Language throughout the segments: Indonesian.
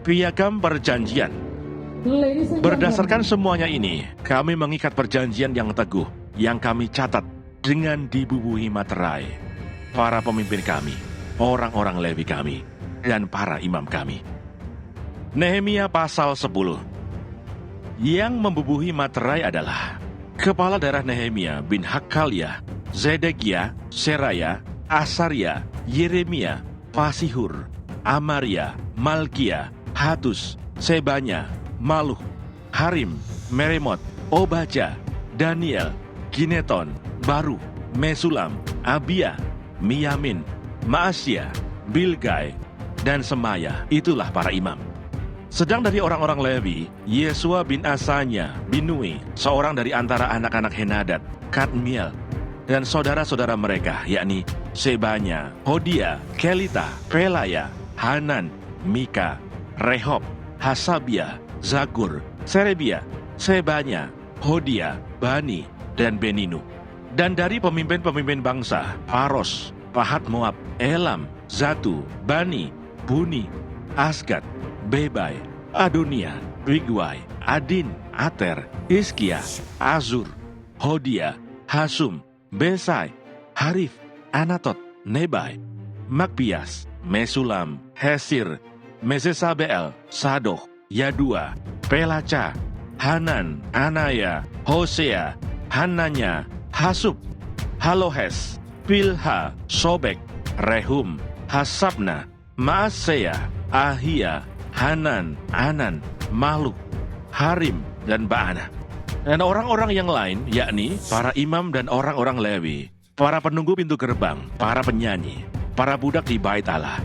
Piagam Perjanjian. Berdasarkan semuanya ini, kami mengikat perjanjian yang teguh yang kami catat dengan dibubuhi materai para pemimpin kami, orang-orang Lewi kami, dan para imam kami. Nehemia pasal 10. Yang membubuhi materai adalah kepala daerah Nehemia bin Hakalia, Zedekia, Seraya, Asaria, Yeremia, Pasihur, Amaria, Malkia, Hatus, Sebanya, Maluh, Harim, Meremot, Obaja, Daniel, Gineton, Baru, Mesulam, Abia, Miyamin, Maasya, Bilgai, dan Semaya. Itulah para imam. Sedang dari orang-orang Lewi, Yesua bin Asanya, Binui, seorang dari antara anak-anak Henadad, Kadmiel, dan saudara-saudara mereka, yakni Sebanya, Hodia, Kelita, Pelaya, Hanan, Mika, Rehob, Hasabia, Zakur, Serebia, Sebanya, Hodia, Bani, dan Beninu. Dan dari pemimpin-pemimpin bangsa, Paros, Pahat Moab, Elam, Zatu, Bani, Buni, Asgad, Bebai, Adonia, Bigwai, Adin, Ater, Iskia, Azur, Hodia, Hasum, Besai, Harif, Anatot, Nebai, Makbias, Mesulam, Hesir, Mesesabel, Sadoh, Yadua, Pelaca, Hanan, Anaya, Hosea, Hananya, Hasub, Halohes, Pilha, Sobek, Rehum, Hasabna, Maaseya, Ahia, Hanan, Anan, Maluk, Harim, dan Baana. Dan orang-orang yang lain, yakni para imam dan orang-orang Lewi, para penunggu pintu gerbang, para penyanyi, para budak di bait Allah,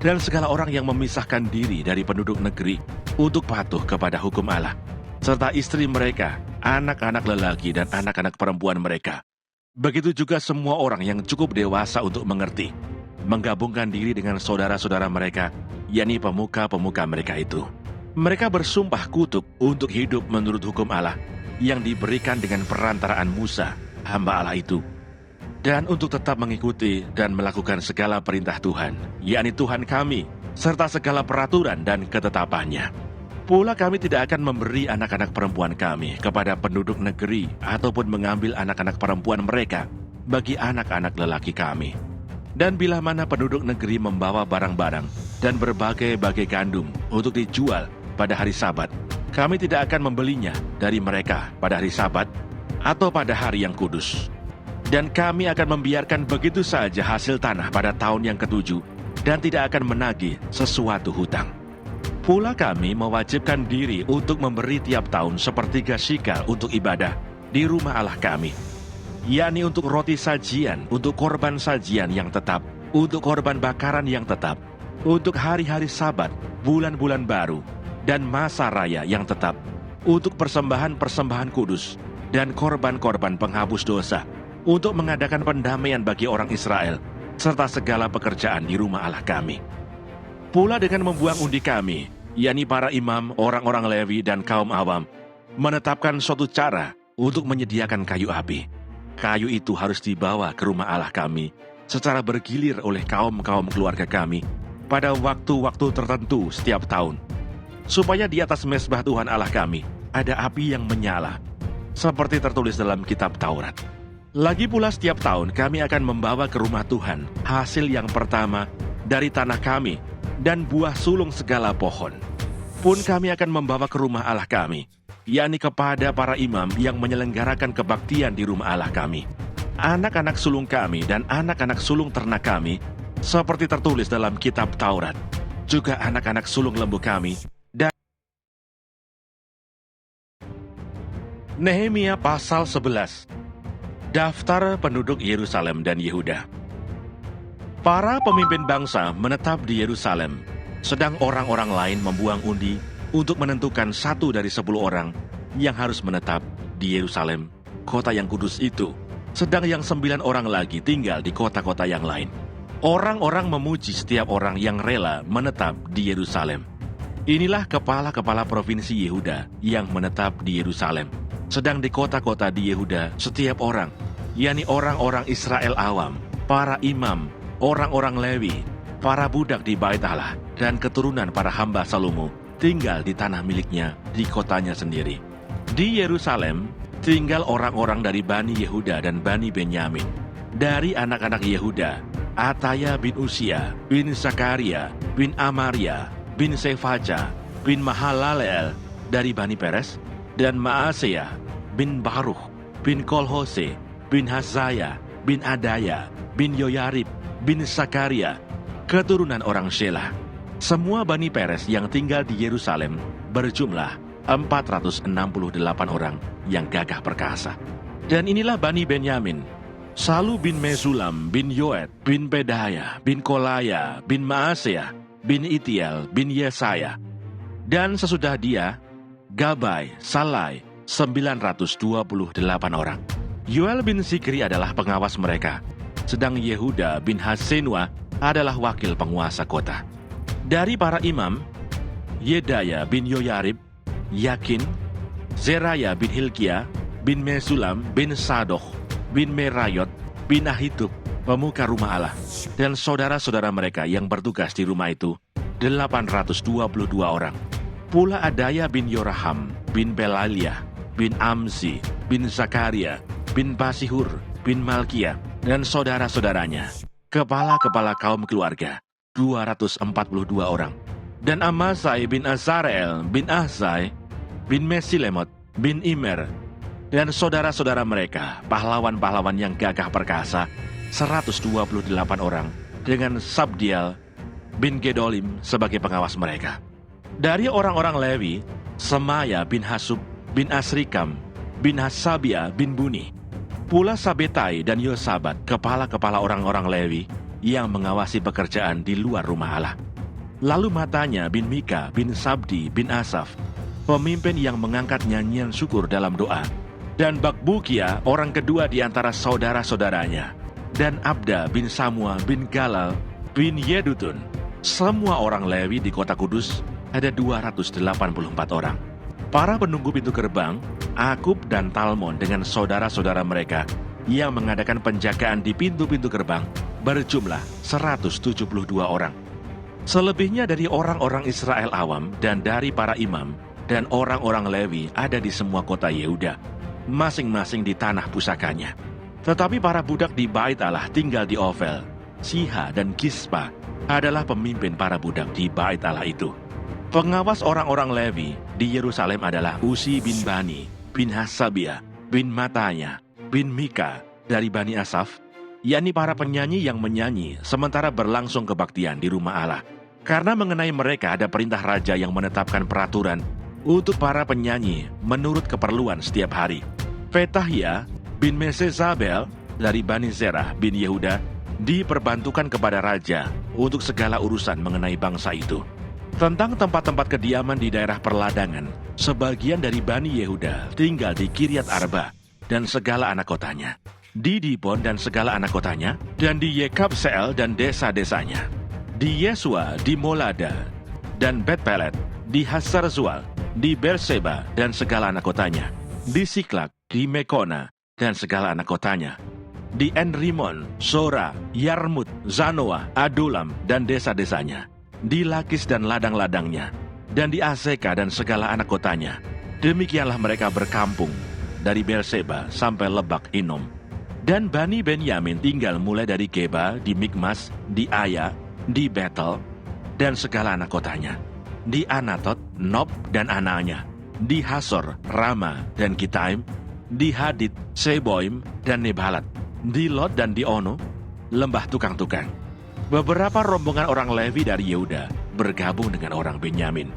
dan segala orang yang memisahkan diri dari penduduk negeri untuk patuh kepada hukum Allah, serta istri mereka, anak-anak lelaki dan anak-anak perempuan mereka. Begitu juga semua orang yang cukup dewasa untuk mengerti, menggabungkan diri dengan saudara-saudara mereka, yakni pemuka-pemuka mereka itu. Mereka bersumpah kutuk untuk hidup menurut hukum Allah yang diberikan dengan perantaraan Musa, hamba Allah itu, dan untuk tetap mengikuti dan melakukan segala perintah Tuhan, yakni Tuhan kami, serta segala peraturan dan ketetapannya. Pula kami tidak akan memberi anak-anak perempuan kami kepada penduduk negeri ataupun mengambil anak-anak perempuan mereka bagi anak-anak lelaki kami. Dan bila mana penduduk negeri membawa barang-barang dan berbagai-bagai gandum untuk dijual pada hari Sabat, kami tidak akan membelinya dari mereka pada hari Sabat atau pada hari yang kudus. Dan kami akan membiarkan begitu saja hasil tanah pada tahun yang ketujuh dan tidak akan menagih sesuatu hutang. Pula kami mewajibkan diri untuk memberi tiap tahun sepertiga shikal untuk ibadah di rumah Allah kami, yakni untuk roti sajian, untuk korban sajian yang tetap, untuk korban bakaran yang tetap, untuk hari-hari Sabat, bulan-bulan baru, dan masa raya yang tetap, untuk persembahan-persembahan kudus, dan korban-korban penghapus dosa, untuk mengadakan pendamaian bagi orang Israel, serta segala pekerjaan di rumah Allah kami. Pula dengan membuang undi kami, yakni para imam, orang-orang Lewi, dan kaum awam, menetapkan suatu cara untuk menyediakan kayu api. Kayu itu harus dibawa ke rumah Allah kami secara bergilir oleh kaum-kaum keluarga kami pada waktu-waktu tertentu setiap tahun, supaya di atas mezbah Tuhan Allah kami ada api yang menyala, seperti tertulis dalam kitab Taurat. Lagi pula setiap tahun kami akan membawa ke rumah Tuhan hasil yang pertama dari tanah kami dan buah sulung segala pohon. Pun kami akan membawa ke rumah Allah kami, yakni kepada para imam yang menyelenggarakan kebaktian di rumah Allah kami, anak-anak sulung kami dan anak-anak sulung ternak kami, seperti tertulis dalam kitab Taurat, juga anak-anak sulung lembu kami. Dan Nehemia pasal 11. Daftar penduduk Yerusalem dan Yehuda. Para pemimpin bangsa menetap di Yerusalem, sedang orang-orang lain membuang undi untuk menentukan 1 dari 10 orang yang harus menetap di Yerusalem, kota yang kudus itu, sedang yang 9 orang lagi tinggal di kota-kota yang lain. Orang-orang memuji setiap orang yang rela menetap di Yerusalem. Inilah kepala-kepala provinsi Yehuda yang menetap di Yerusalem, sedang di kota-kota di Yehuda setiap orang, yakni orang-orang Israel awam, para imam, orang-orang Lewi, para budak di bait Allah, dan keturunan para hamba Salomo, tinggal di tanah miliknya di kotanya sendiri. Di Yerusalem tinggal orang-orang dari Bani Yehuda dan Bani Benyamin. Dari anak-anak Yehuda, Ataya bin Usia, bin Zakaria, bin Amaria, bin Sefaja, bin Mahalaleel dari Bani Peres, dan Maaseya bin Baruch, bin Kolhose, bin Hazaya, bin Adaya, bin Yoyarib, bin Zakaria, keturunan orang Shelah. Semua Bani Peres yang tinggal di Yerusalem berjumlah 468 orang yang gagah perkasa. Dan inilah Bani Benyamin: Salu bin Mesulam, bin Yoed, bin Pedaya, bin Kolaya, bin Maaseya, bin Itiel, bin Yesaya. Dan sesudah dia, Gabai, Salai, 928 orang. Yoel bin Sikri adalah pengawas mereka, sedang Yehuda bin Hasenua adalah wakil penguasa kota. Dari para imam, Yedaya bin Yoyarib, Yakin, Zeraya bin Hilkia, bin Mesulam, bin Sadoh, bin Merayot, bin Ahitub, pemuka rumah Allah, dan saudara-saudara mereka yang bertugas di rumah itu, 822 orang. Pula Adaya bin Yoraham, bin Belaliah, bin Amzi, bin Zakaria, bin Basihur, bin Malkia, dan saudara-saudaranya, kepala-kepala kaum keluarga, 242 orang. Dan Amasai bin Azareel, bin Ahzai, bin Mesilemot, bin Imer, dan saudara-saudara mereka, pahlawan-pahlawan yang gagah perkasa, 128 orang, dengan Sabdiel bin Gedolim sebagai pengawas mereka. Dari orang-orang Lewi, Semaya bin Hasub, bin Asrikam, bin Hasabia bin Buni. Pula Sabetai dan Yosabat, kepala-kepala orang-orang Lewi, yang mengawasi pekerjaan di luar rumah Allah. Lalu Matanya bin Mika bin Sabdi bin Asaf, pemimpin yang mengangkat nyanyian syukur dalam doa. Dan Bakbukia, orang kedua di antara saudara-saudaranya. Dan Abda bin Samua bin Galal bin Yedutun. Semua orang Lewi di kota Kudus ada 284 orang. Para penunggu pintu gerbang, Akub dan Talmon dengan saudara-saudara mereka yang mengadakan penjagaan di pintu-pintu gerbang berjumlah 172 orang. Selebihnya dari orang-orang Israel awam dan dari para imam dan orang-orang Lewi ada di semua kota Yehuda, masing-masing di tanah pusakanya. Tetapi para budak di Bait Allah tinggal di Ofel. Siha dan Gispa adalah pemimpin para budak di Bait Allah itu. Pengawas orang-orang Lewi di Yerusalem adalah Usi bin Bani, bin Hasabia, bin Matanya, bin Mika dari Bani Asaf, yakni para penyanyi yang menyanyi sementara berlangsung kebaktian di rumah Allah. Karena mengenai mereka ada perintah raja yang menetapkan peraturan untuk para penyanyi menurut keperluan setiap hari. Petahia bin Mesezabel dari Bani Zerah bin Yehuda diperbantukan kepada raja untuk segala urusan mengenai bangsa itu. Tentang tempat-tempat kediaman di daerah perladangan, sebagian dari Bani Yehuda tinggal di Kiryat Arba dan segala anak kotanya, di Dibon dan segala anak kotanya, dan di Yekabseel dan desa-desanya, di Yesua, di Molada, dan Bet-Pelet, di Hasar-Zual, di Berseba dan segala anak kotanya, di Siklak, di Mekona dan segala anak kotanya, di Enrimon, Sora, Yarmut, Zanoa, Adulam dan desa-desanya, di Lakis dan ladang-ladangnya, dan di Azeka dan segala anak kotanya. Demikianlah mereka berkampung dari Berseba sampai Lebak Inom. Dan Bani Benyamin tinggal mulai dari Geba, di Mikmas, di Aya, di Betel, dan segala anak kotanya, di Anatot, Nob dan anaknya, di Hasor, Rama dan Kitaim, di Hadid, Seboim dan Nebalat, di Lot dan di Ono, lembah tukang-tukang. Beberapa rombongan orang Lewi dari Yehuda bergabung dengan orang Benyamin.